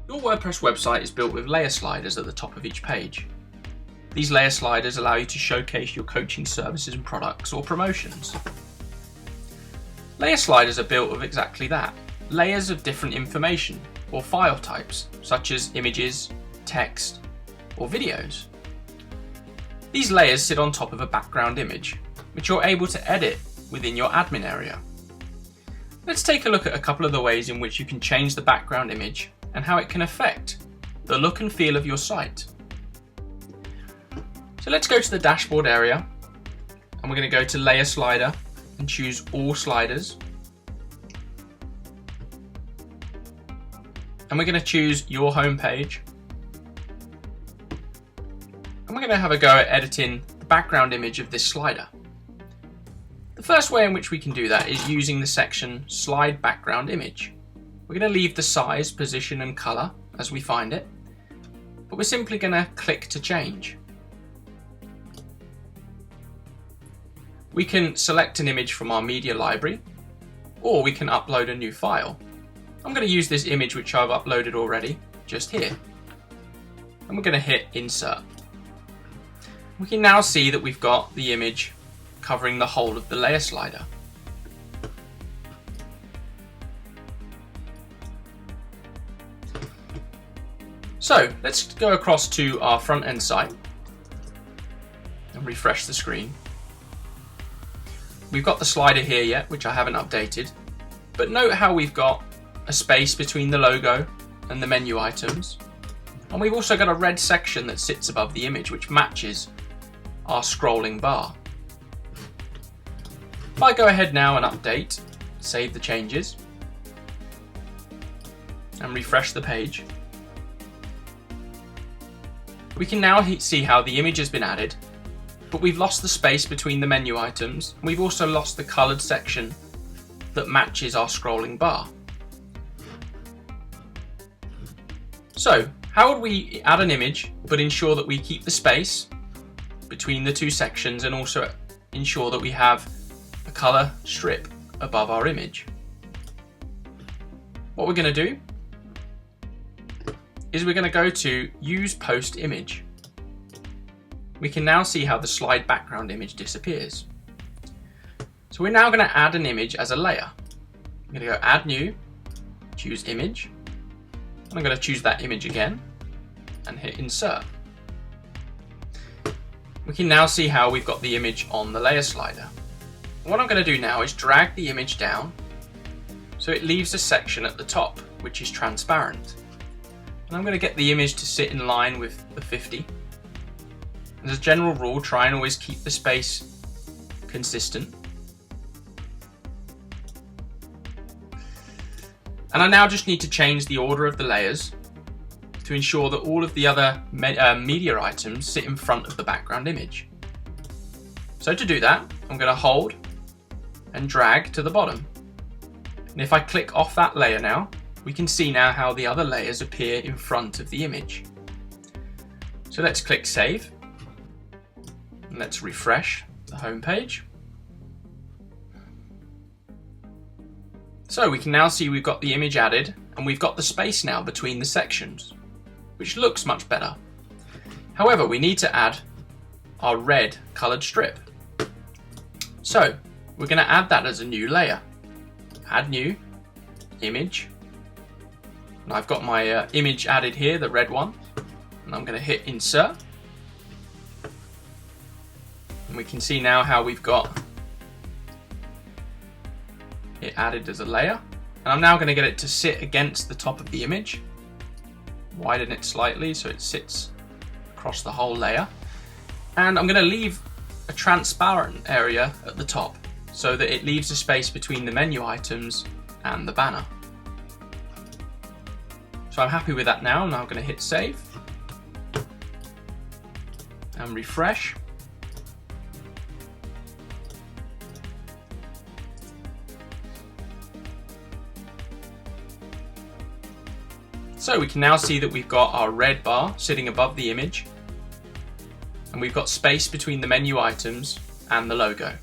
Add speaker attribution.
Speaker 1: Your WordPress website is built with layer sliders at the top of each page. These layer sliders allow you to showcase your coaching services and products or promotions. Layer sliders are built of exactly that, layers of different information or file types, such as images, text, or videos. These layers sit on top of a background image, which you're able to edit within your admin area. Let's take a look at a couple of the ways in which you can change the background image and how it can affect the look and feel of your site. So let's go to the dashboard area, and we're going to go to Layer Slider and choose All Sliders. And we're going to choose your home page. And we're going to have a go at editing the background image of this slider. The first way in which we can do that is using the section Slide Background Image. We're going to leave the size, position and color as we find it, but we're simply going to click to change. We can select an image from our media library, or we can upload a new file. I'm going to use this image which I've uploaded already, just here. And we're going to hit Insert. We can now see that we've got the image covering the whole of the layer slider. So let's go across to our front end site and refresh the screen. We've got the slider here yet, which I haven't updated, but note how we've got a space between the logo and the menu items, and we've also got a red section that sits above the image which matches our scrolling bar. If I go ahead now and update, save the changes, and refresh the page, we can now see how the image has been added, but we've lost the space between the menu items, and we've also lost the coloured section that matches our scrolling bar. So, how would we add an image but ensure that we keep the space between the two sections and also ensure that we have a colour strip above our image? What we're going to do is we're going to go to Use Post Image. We can now see how the slide background image disappears. So we're now going to add an image as a layer. I'm going to go Add New, choose Image, and I'm going to choose that image again and hit Insert. We can now see how we've got the image on the layer slider. What I'm going to do now is drag the image down so it leaves a section at the top which is transparent. And I'm going to get the image to sit in line with the 50. And as a general rule, try and always keep the space consistent. And I now just need to change the order of the layers to ensure that all of the other media items sit in front of the background image. So to do that, I'm going to hold and drag to the bottom. And if I click off that layer now, we can see now how the other layers appear in front of the image. So let's click Save. And let's refresh the home page. So we can now see we've got the image added and we've got the space now between the sections, which looks much better. However, we need to add our red coloured strip. So we're going to add that as a new layer. Add New, Image. And I've got my image added here, the red one, and I'm going to hit Insert. And we can see now how we've got it added as a layer. And I'm now going to get it to sit against the top of the image. Widen it slightly so it sits across the whole layer. And I'm going to leave a transparent area at the top so that it leaves a space between the menu items and the banner. So I'm happy with that now. I'm now going to hit Save and refresh. So we can now see that we've got our red bar sitting above the image, and we've got space between the menu items and the logo.